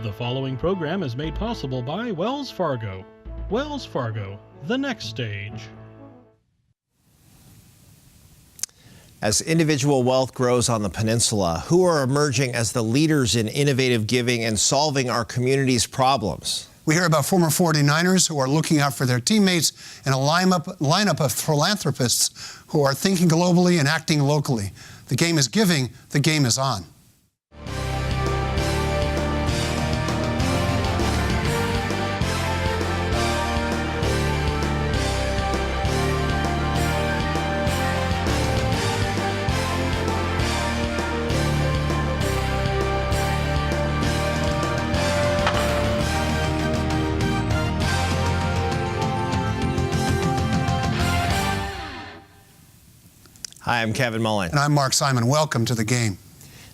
The following program is made possible by Wells Fargo. Wells Fargo, the next stage. As individual wealth grows on the peninsula, who are emerging as the leaders in innovative giving and solving our community's problems? We hear about former 49ers who are looking out for their teammates and a lineup of philanthropists who are thinking globally and acting locally. The game is giving, the game is on. Hi, I'm Kevin Mullen. And I'm Mark Simon. Welcome to the game.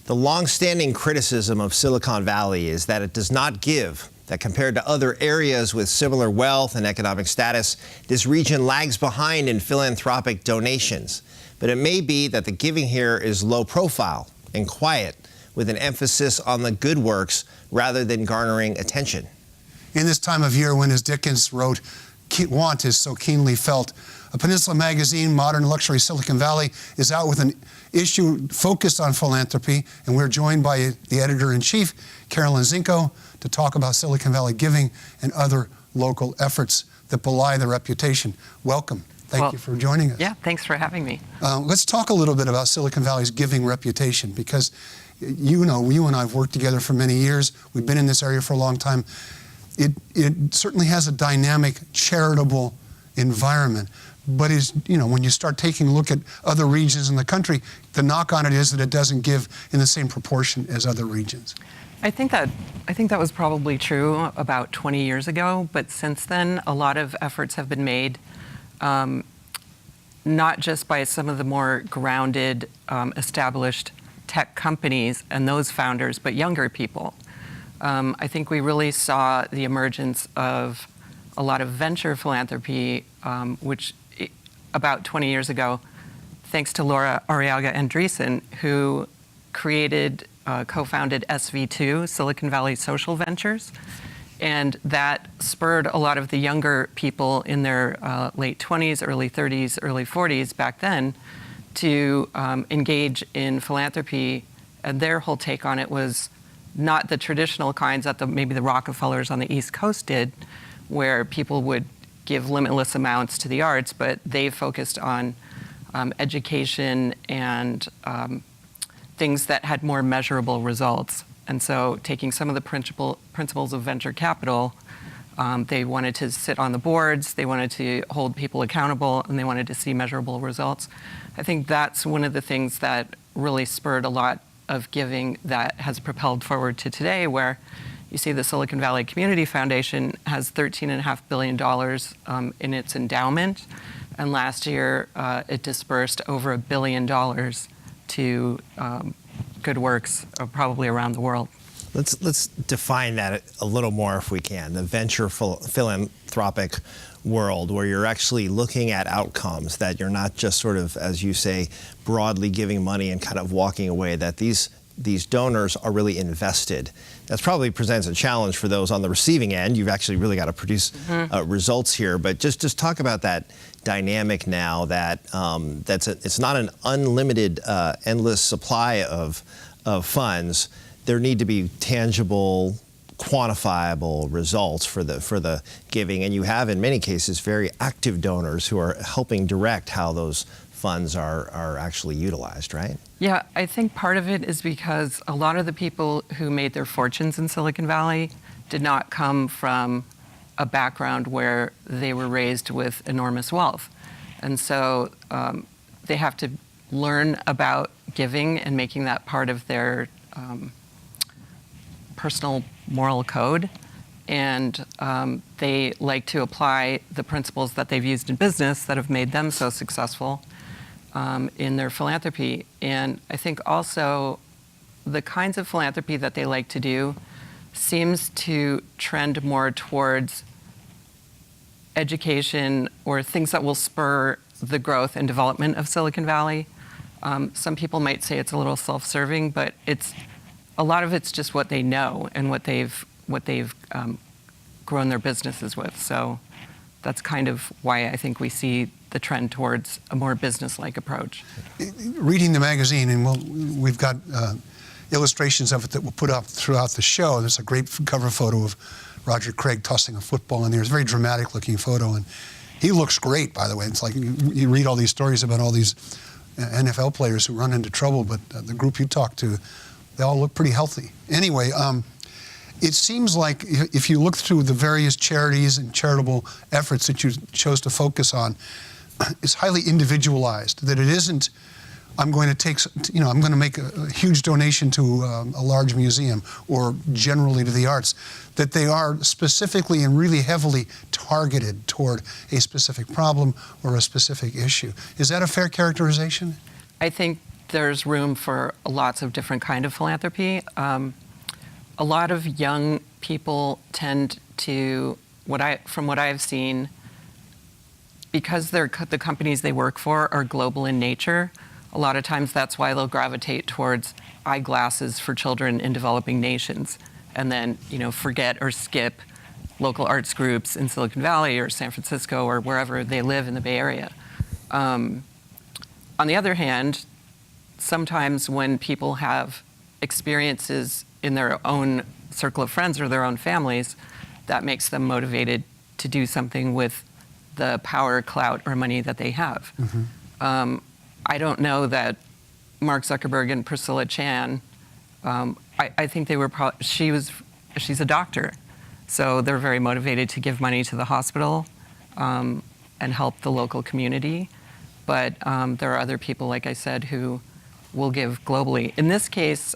The long-standing criticism of Silicon Valley is that it does not give, that compared to other areas with similar wealth and economic status, this region lags behind in philanthropic donations. But it may be that the giving here is low profile and quiet, with an emphasis on the good works rather than garnering attention. In this time of year when, as Dickens wrote, want is so keenly felt, a Peninsula magazine, Modern Luxury Silicon Valley, is out with an issue focused on philanthropy, and we're joined by the editor-in-chief, Carolyn Zinko, to talk about Silicon Valley giving and other local efforts that belie the reputation. Welcome. Thank you for joining us. Yeah, thanks for having me. Let's talk a little bit about Silicon Valley's giving reputation, because you know, you and I have worked together for many years. We've been in this area for a long time. It certainly has a dynamic, charitable environment. But when you start taking a look at other regions in the country, the knock on it is that it doesn't give in the same proportion as other regions. I think that was probably true about 20 years ago, but since then, a lot of efforts have been made, not just by some of the more grounded, established tech companies and those founders, but younger people. I think we really saw the emergence of a lot of venture philanthropy, which about 20 years ago, thanks to Laura Arriaga Andreessen, who co-founded SV2, Silicon Valley Social Ventures. And that spurred a lot of the younger people in their late 20s, early 30s, early 40s back then to engage in philanthropy. And their whole take on it was not the traditional kinds that maybe the Rockefellers on the East Coast did, where people would give limitless amounts to the arts, but they focused on education and things that had more measurable results. And so taking some of the principles of venture capital, they wanted to sit on the boards, they wanted to hold people accountable, and they wanted to see measurable results. I think that's one of the things that really spurred a lot of giving that has propelled forward to today, where you see the Silicon Valley Community Foundation has $13.5 billion in its endowment. And last year, it dispersed over $1 billion to good works probably around the world. Let's define that a little more if we can. The venture philanthropic world, where you're actually looking at outcomes, that you're not just sort of, as you say, broadly giving money and kind of walking away, that these donors are really invested. That probably presents a challenge for those on the receiving end. You've actually really got to produce results here. But just talk about that dynamic now, that it's not an unlimited, endless supply of funds. There need to be tangible, quantifiable results for the giving, and you have in many cases very active donors who are helping direct how those funds are actually utilized, right? Yeah, I think part of it is because a lot of the people who made their fortunes in Silicon Valley did not come from a background where they were raised with enormous wealth. And so they have to learn about giving and making that part of their personal moral code. And they like to apply the principles that they've used in business that have made them so successful in their philanthropy. And I think also the kinds of philanthropy that they like to do seems to trend more towards education or things that will spur the growth and development of Silicon Valley. Some people might say it's a little self-serving, but a lot of it's just what they know and what they've what they've grown their businesses with. So that's kind of why I think we see the trend towards a more business-like approach. Reading the magazine, and we've got illustrations of it that we'll put up throughout the show. There's a great cover photo of Roger Craig tossing a football in there. It's a very dramatic-looking photo, and he looks great, by the way. It's like you read all these stories about all these NFL players who run into trouble, but the group you talk to, they all look pretty healthy. Anyway, it seems like if you look through the various charities and charitable efforts that you chose to focus on, it's highly individualized, that it isn't, I'm going to make a huge donation to a large museum or generally to the arts, that they are specifically and really heavily targeted toward a specific problem or a specific issue. Is that a fair characterization? I think there's room for lots of different kind of philanthropy. A lot of young people tend to, from what I've seen, because the companies they work for are global in nature, a lot of times that's why they'll gravitate towards eyeglasses for children in developing nations, and then forget or skip local arts groups in Silicon Valley or San Francisco or wherever they live in the Bay Area. On the other hand, sometimes when people have experiences in their own circle of friends or their own families, that makes them motivated to do something with the power, clout, or money that they have. Mm-hmm. I don't know that Mark Zuckerberg and Priscilla Chan, I think they were she's a doctor, so they're very motivated to give money to the hospital and help the local community. But there are other people, like I said, who will give globally. In this case,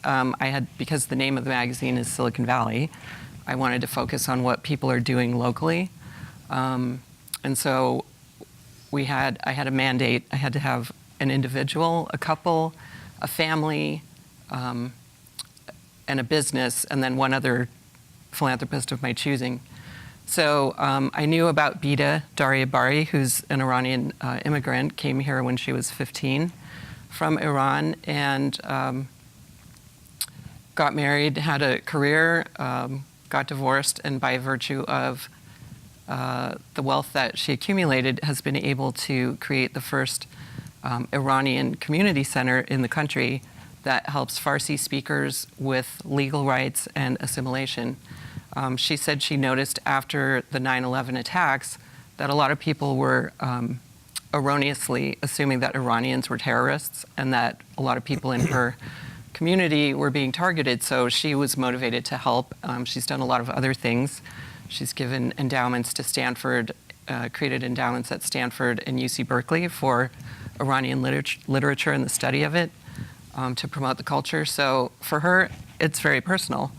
because the name of the magazine is Silicon Valley, I wanted to focus on what people are doing locally. And so I had a mandate. I had to have an individual, a couple, a family, and a business, and then one other philanthropist of my choosing. So I knew about Bida Daryabari, who's an Iranian immigrant, came here when she was 15 from Iran, and got married, had a career, got divorced, and by virtue of the wealth that she accumulated, has been able to create the first Iranian community center in the country that helps Farsi speakers with legal rights and assimilation. She said she noticed after the 9/11 attacks that a lot of people were erroneously assuming that Iranians were terrorists and that a lot of people in her community were being targeted, so she was motivated to help. She's done a lot of other things. She's given endowments to Stanford, created endowments at Stanford and UC Berkeley for Iranian literature and the study of it, to promote the culture. So for her, it's very personal.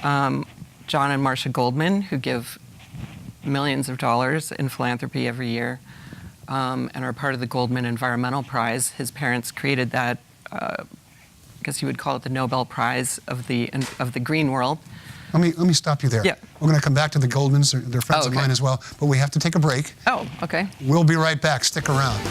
John and Marcia Goldman, who give millions of dollars in philanthropy every year, and are part of the Goldman Environmental Prize. His parents created that, I guess you would call it the Nobel Prize of the green world. Let me stop you there. Yeah. We're going to come back to the Goldmans. They're friends of mine as well, but we have to take a break. Oh, okay. We'll be right back. Stick around.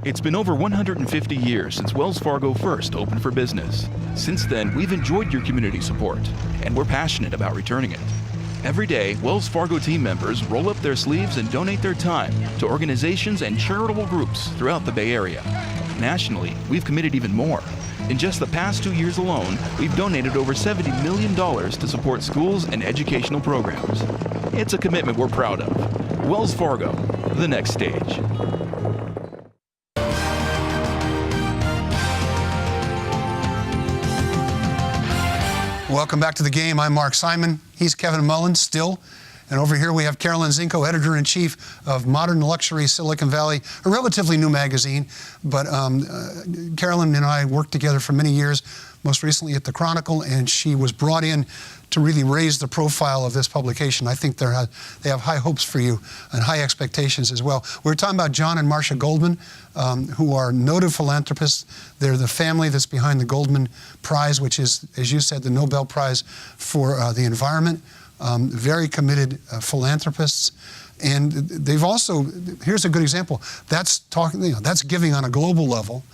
It's been over 150 years since Wells Fargo first opened for business. Since then, we've enjoyed your community support, and we're passionate about returning it. Every day, Wells Fargo team members roll up their sleeves and donate their time to organizations and charitable groups throughout the Bay Area. Nationally, we've committed even more. In just the past 2 years alone, we've donated over $70 million to support schools and educational programs. It's a commitment we're proud of. Wells Fargo, the next stage. Welcome back to the game. I'm Mark Simon. He's Kevin Mullen, still. And over here we have Carolyn Zinko, editor-in-chief of Modern Luxury Silicon Valley, a relatively new magazine. But Carolyn and I worked together for many years, most recently at the Chronicle, and she was brought in to really raise the profile of this publication. I think they have high hopes for you and high expectations as well. We're talking about John and Marcia Goldman, who are noted philanthropists. They're the family that's behind the Goldman Prize, which is, as you said, the Nobel Prize for the environment. very committed philanthropists. And they've also, here's a good example, that's that's giving on a global level.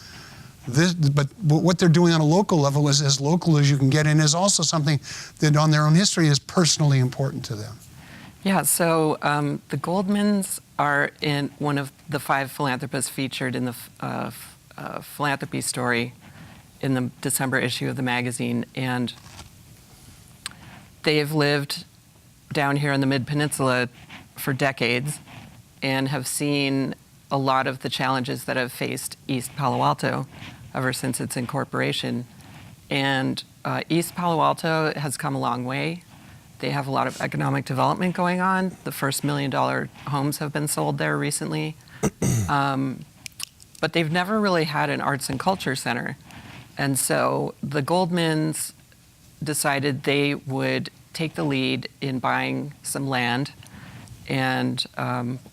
But what they're doing on a local level is as local as you can get, and is also something that on their own history is personally important to them. Yeah, so the Goldmans are in one of the 5 philanthropists featured in the philanthropy story in the December issue of the magazine, and they have lived down here in the Mid-Peninsula for decades and have seen a lot of the challenges that have faced East Palo Alto ever since its incorporation. And East Palo Alto has come a long way. They have a lot of economic development going on. The first $1 million homes have been sold there recently. But they've never really had an arts and culture center. And so the Goldmans decided they would take the lead in buying some land and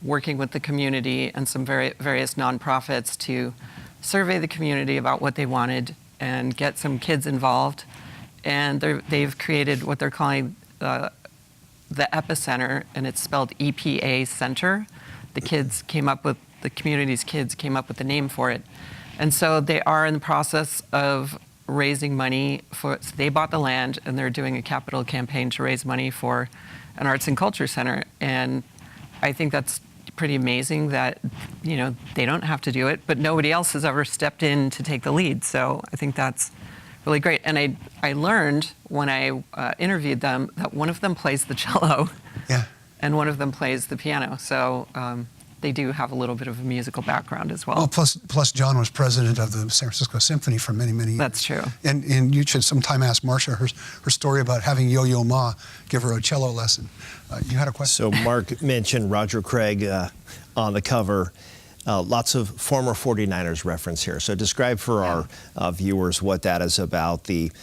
working with the community and some various nonprofits to survey the community about what they wanted and get some kids involved. And they've created what they're calling the epicenter, and it's spelled EPA Center. The community's kids came up with the name for it. And so they are in the process of raising money so they bought the land, and they're doing a capital campaign to raise money for an arts and culture center. And I think that's pretty amazing that, they don't have to do it, but nobody else has ever stepped in to take the lead. So I think that's really great. And I learned when I interviewed them that one of them plays the cello, yeah, and one of them plays the piano. So they do have a little bit of a musical background as well. Well, plus John was president of the San Francisco Symphony for many, many years. That's true. And you should sometime ask Marcia her story about having Yo-Yo Ma give her a cello lesson. You had a question? So Mark mentioned Roger Craig on the cover. Lots of former 49ers reference here. So describe for our viewers what that is about, the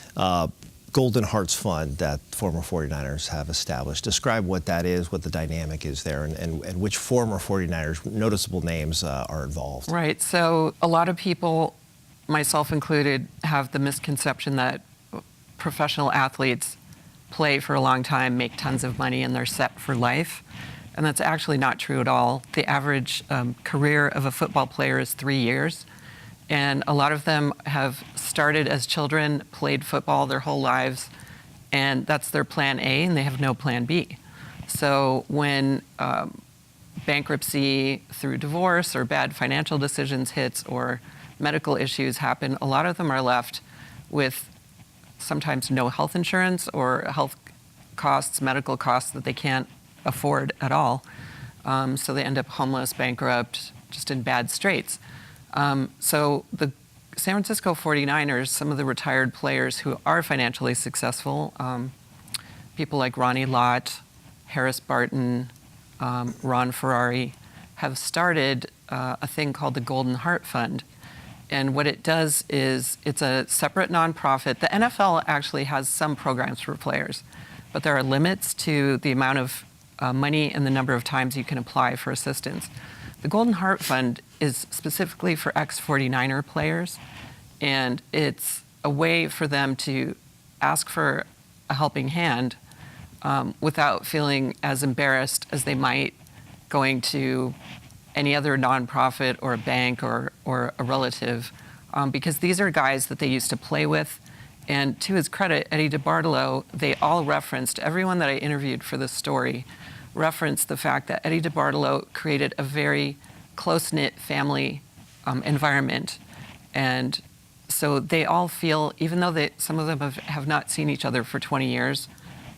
Golden Hearts Fund that former 49ers have established. Describe what that is, what the dynamic is there, and which former 49ers, noticeable names, are involved. Right. So a lot of people, myself included, have the misconception that professional athletes play for a long time, make tons of money, and they're set for life. And that's actually not true at all. The average career of a football player is 3 years. And a lot of them have started as children, played football their whole lives, and that's their plan A, and they have no plan B. So when bankruptcy through divorce or bad financial decisions hits or medical issues happen, a lot of them are left with sometimes no health insurance or health costs, medical costs that they can't afford at all. So they end up homeless, bankrupt, just in bad straits. So the San Francisco 49ers, some of the retired players who are financially successful, people like Ronnie Lott, Harris Barton, Ron Ferrari, have started a thing called the Golden Heart Fund. And what it does is it's a separate nonprofit. The NFL actually has some programs for players, but there are limits to the amount of money and the number of times you can apply for assistance. The Golden Heart Fund is specifically for ex-49er players, and it's a way for them to ask for a helping hand without feeling as embarrassed as they might going to any other nonprofit or a bank or a relative, because these are guys that they used to play with. And to his credit, Eddie DeBartolo, they all referenced, everyone that I interviewed for this story, referenced the fact that Eddie DeBartolo created a very close-knit family environment. And so they all feel, even though some of them have not seen each other for 20 years,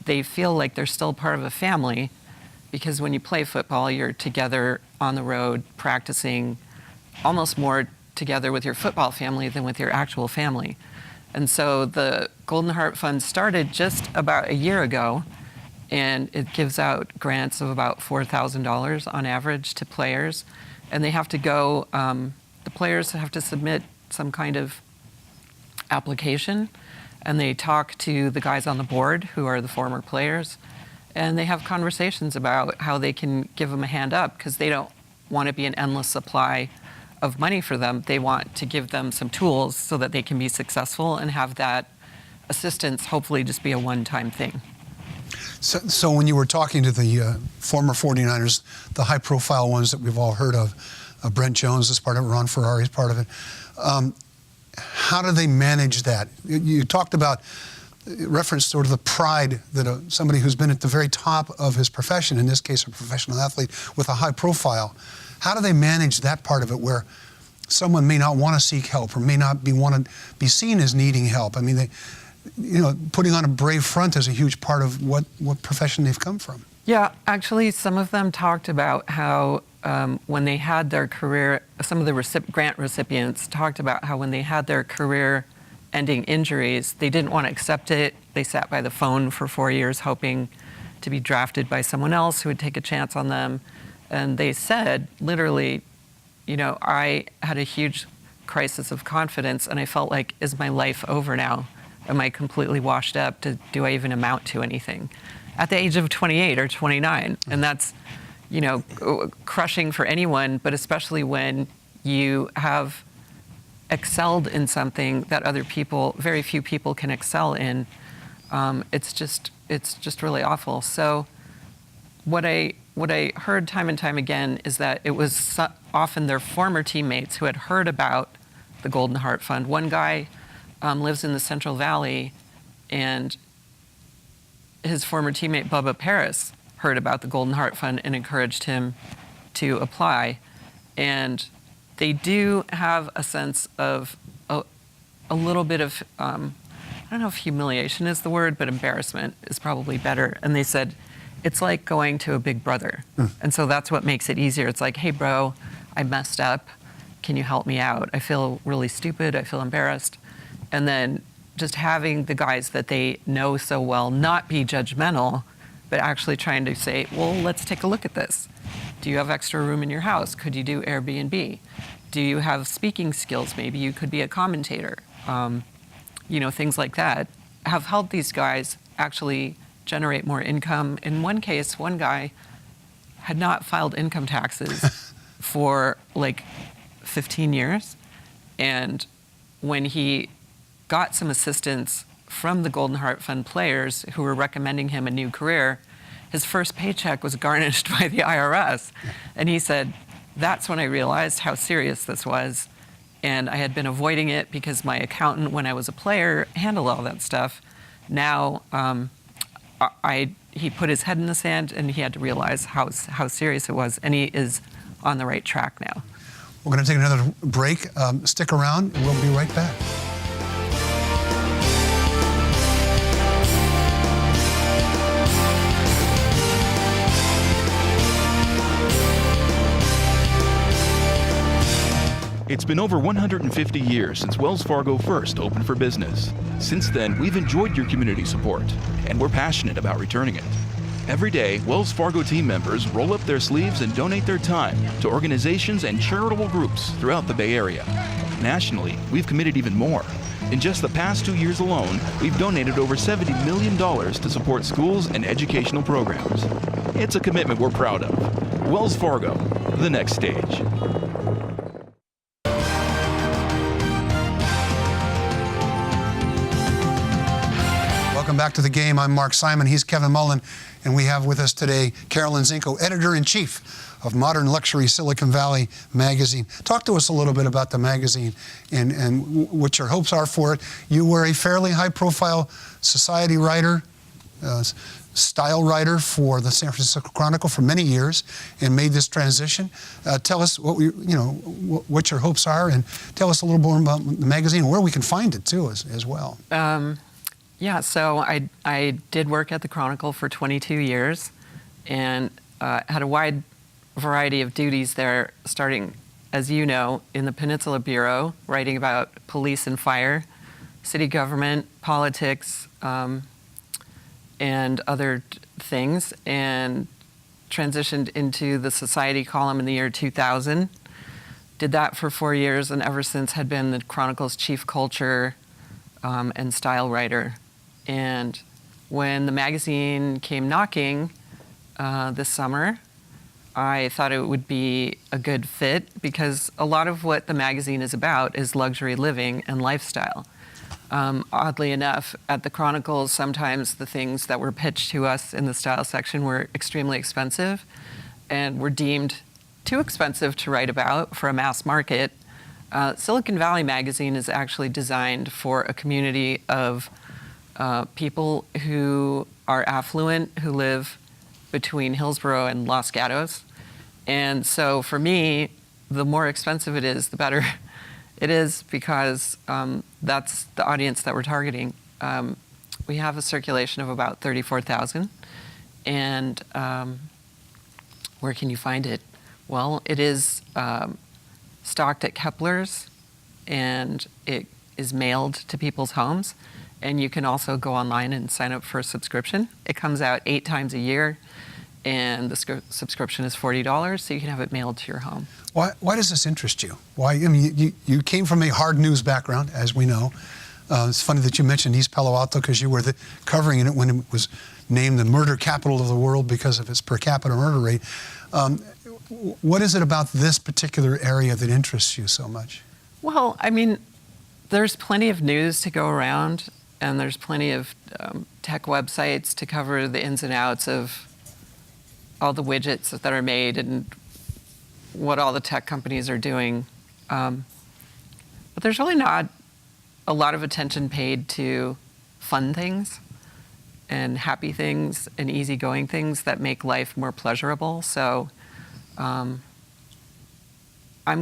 they feel like they're still part of a family, because when you play football, you're together on the road practicing, almost more together with your football family than with your actual family. And so the Golden Heart Fund started just about a year ago, and it gives out grants of about $4,000 on average to players. And they have to go, the players have to submit some kind of application, and they talk to the guys on the board who are the former players, and they have conversations about how they can give them a hand up, because they don't want to be an endless supply of money for them. They want to give them some tools so that they can be successful and have that assistance hopefully just be a one-time thing. So when you were talking to the former 49ers, the high-profile ones that we've all heard of, Brent Jones is part of it, Ron Ferrari is part of it, how do they manage that? You talked about, reference sort of the pride that somebody who's been at the very top of his profession, in this case a professional athlete with a high profile, how do they manage that part of it where someone may not want to seek help or may not want to be seen as needing help? I mean, putting on a brave front is a huge part of what profession they've come from. Yeah, actually, some of them talked about how when they had their career, some of the grant recipients talked about how when they had their career-ending injuries, they didn't want to accept it. They sat by the phone for 4 years hoping to be drafted by someone else who would take a chance on them. And they said, literally, I had a huge crisis of confidence and I felt like, is my life over now? Am I completely washed up? Do I even amount to anything? At the age of 28 or 29. And that's, crushing for anyone, but especially when you have excelled in something that very few people can excel in. It's just really awful. So what I heard time and time again is that it was often their former teammates who had heard about the Golden Heart Fund. One guy lives in the Central Valley, and his former teammate Bubba Paris heard about the Golden Heart Fund and encouraged him to apply. And they do have a sense of a little bit of, I don't know if humiliation is the word, but embarrassment is probably better. And they said, it's like going to a big brother. And so that's what makes it easier. It's like, hey, bro, I messed up. Can you help me out? I feel really stupid. I feel embarrassed. And then just having the guys that they know so well not be judgmental, but actually trying to say, well, let's take a look at this. Do you have extra room in your house? Could you do Airbnb? Do you have speaking skills? Maybe you could be a commentator. Things like that have helped these guys actually generate more income. In one case, one guy had not filed income taxes for like 15 years. And when he got some assistance from the Golden Heart Fund players who were recommending him a new career, his first paycheck was garnished by the IRS. And he said, that's when I realized how serious this was. And I had been avoiding it because my accountant, when I was a player, handled all that stuff. Now, he put his head in the sand and he had to realize how serious it was. And he is on the right track now. We're going to take another break. Stick around and we'll be right back. It's been over 150 years since Wells Fargo first opened for business. Since then, we've enjoyed your community support, and we're passionate about returning it. Every day, Wells Fargo team members roll up their sleeves and donate their time to organizations and charitable groups throughout the Bay Area. Nationally, we've committed even more. In just the past 2 years alone, we've donated over $70 million to support schools and educational programs. It's a commitment we're proud of. Wells Fargo, the next stage. Welcome back to The Game. I'm Mark Simon. He's Kevin Mullen. And we have with us today Carolyn Zinko, Editor-in-Chief of Modern Luxury Silicon Valley magazine. Talk to us a little bit about the magazine and what your hopes are for it. You were a fairly high-profile society writer, style writer for the San Francisco Chronicle for many years and made this transition. Tell us what your hopes are, and tell us a little more about the magazine and where we can find it, too, as well. Yeah, so I did work at the Chronicle for 22 years and had a wide variety of duties there, starting, as you know, in the Peninsula Bureau, writing about police and fire, city government, politics, and other things, and transitioned into the Society column in the year 2000. Did that for 4 years, and ever since had been the Chronicle's chief culture and style writer. And when the magazine came knocking this summer, I thought it would be a good fit because a lot of what the magazine is about is luxury living and lifestyle. Oddly enough, at the Chronicles, sometimes the things that were pitched to us in the style section were extremely expensive and were deemed too expensive to write about for a mass market. Silicon Valley magazine is actually designed for a community of people who are affluent, who live between Hillsborough and Los Gatos. And so for me, the more expensive it is, the better it is, because that's the audience that we're targeting. We have a circulation of about 34,000. And where can you find it? Well, it is stocked at Kepler's, and it is mailed to people's homes. And you can also go online and sign up for a subscription. It comes out 8 times a year, and the subscription is $40, so you can have it mailed to your home. Why does this interest you? Why? I mean, you came from a hard news background, as we know. It's funny that you mentioned East Palo Alto, because you were covering it when it was named the murder capital of the world because of its per capita murder rate. What is it about this particular area that interests you so much? Well, I mean, there's plenty of news to go around, and there's plenty of tech websites to cover the ins and outs of all the widgets that are made and what all the tech companies are doing. But there's really not a lot of attention paid to fun things and happy things and easygoing things that make life more pleasurable. So I'm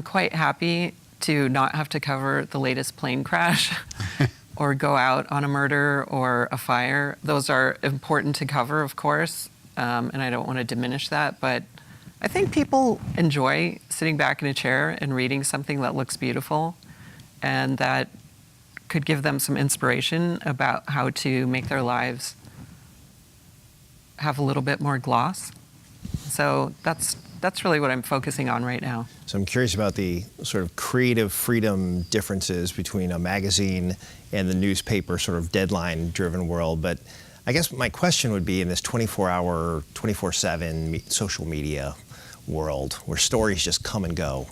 quite happy to not have to cover the latest plane crash or go out on a murder or a fire. Those are important to cover, of course, and I don't want to diminish that, but I think people enjoy sitting back in a chair and reading something that looks beautiful and that could give them some inspiration about how to make their lives have a little bit more gloss. So that's really what I'm focusing on right now. So I'm curious about the sort of creative freedom differences between a magazine and the newspaper sort of deadline-driven world. But I guess my question would be, in this 24-hour, 24/7 social media world where stories just come and go,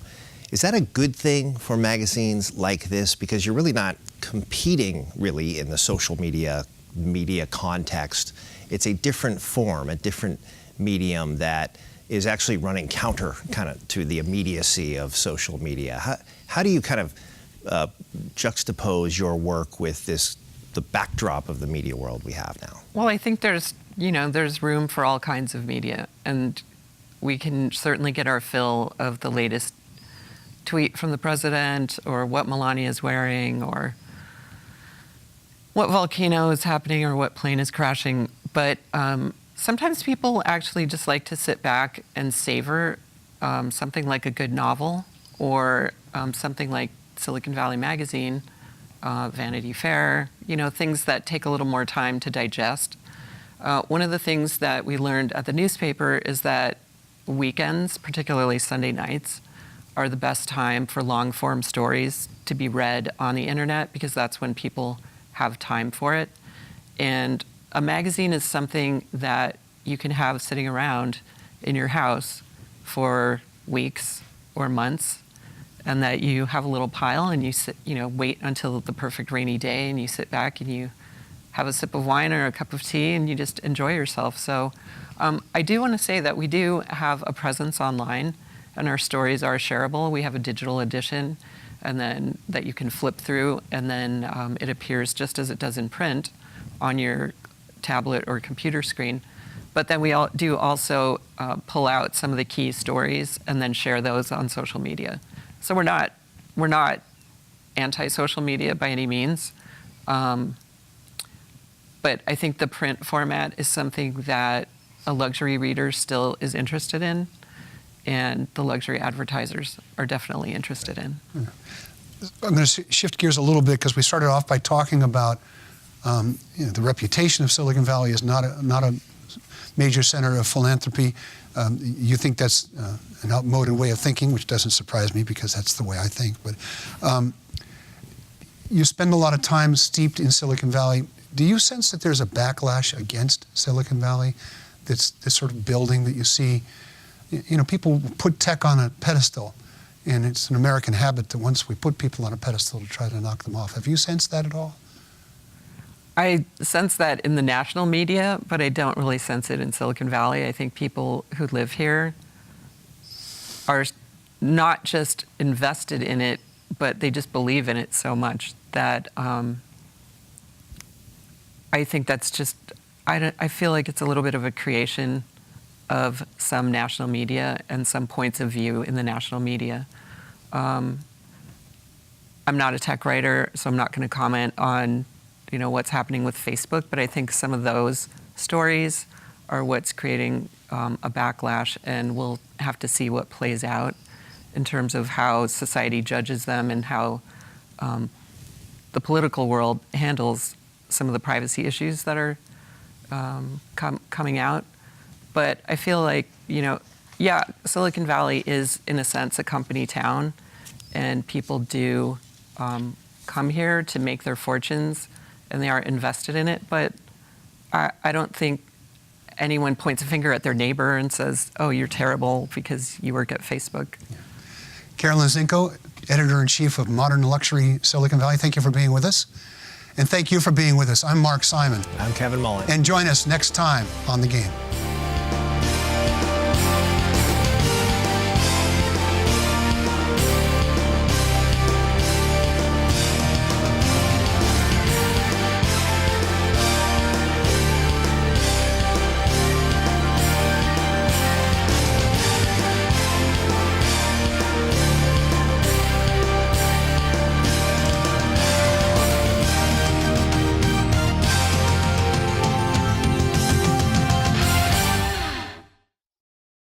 is that a good thing for magazines like this? Because you're really not competing really in the social media context. It's a different form, a different medium that is actually running counter kind of to the immediacy of social media. How do you kind of juxtapose your work with the backdrop of the media world we have now? Well, I think there's room for all kinds of media, and we can certainly get our fill of the latest tweet from the president, or what Melania is wearing, or what volcano is happening, or what plane is crashing. But sometimes people actually just like to sit back and savor something like a good novel, or something like Silicon Valley Magazine, Vanity Fair, things that take a little more time to digest. One of the things that we learned at the newspaper is that weekends, particularly Sunday nights, are the best time for long-form stories to be read on the internet, because that's when people have time for it. And a magazine is something that you can have sitting around in your house for weeks or months, and that you have a little pile, and you sit, wait until the perfect rainy day, and you sit back and you have a sip of wine or a cup of tea, and you just enjoy yourself. So I do want to say that we do have a presence online, and our stories are shareable. We have a digital edition, and then that you can flip through, and then it appears just as it does in print on your tablet or computer screen. But then we do also pull out some of the key stories and then share those on social media. So we're not anti-social media by any means. But I think the print format is something that a luxury reader still is interested in, and the luxury advertisers are definitely interested in. I'm going to shift gears a little bit, because we started off by talking about the reputation of Silicon Valley as not a major center of philanthropy. You think that's an outmoded way of thinking, which doesn't surprise me, because that's the way I think. But you spend a lot of time steeped in Silicon Valley. Do you sense that there's a backlash against Silicon Valley? That's this sort of building that you see. People put tech on a pedestal, and it's an American habit that once we put people on a pedestal to try to knock them off. Have you sensed that at all? I sense that in the national media, but I don't really sense it in Silicon Valley. I think people who live here are not just invested in it, but they just believe in it so much that I think that's just, I feel like it's a little bit of a creation of some national media and some points of view in the national media. I'm not a tech writer, so I'm not going to comment on, what's happening with Facebook, but I think some of those stories are what's creating a backlash, and we'll have to see what plays out in terms of how society judges them and how the political world handles some of the privacy issues that are coming out. But I feel like, Silicon Valley is, in a sense, a company town, and people do come here to make their fortunes, and they are invested in it. But I don't think anyone points a finger at their neighbor and says, oh, you're terrible because you work at Facebook. Carolyn Zinko, Editor-in-Chief of Modern Luxury Silicon Valley, thank you for being with us. And thank you for being with us. I'm Mark Simon. I'm Kevin Mullen. And join us next time on The Game.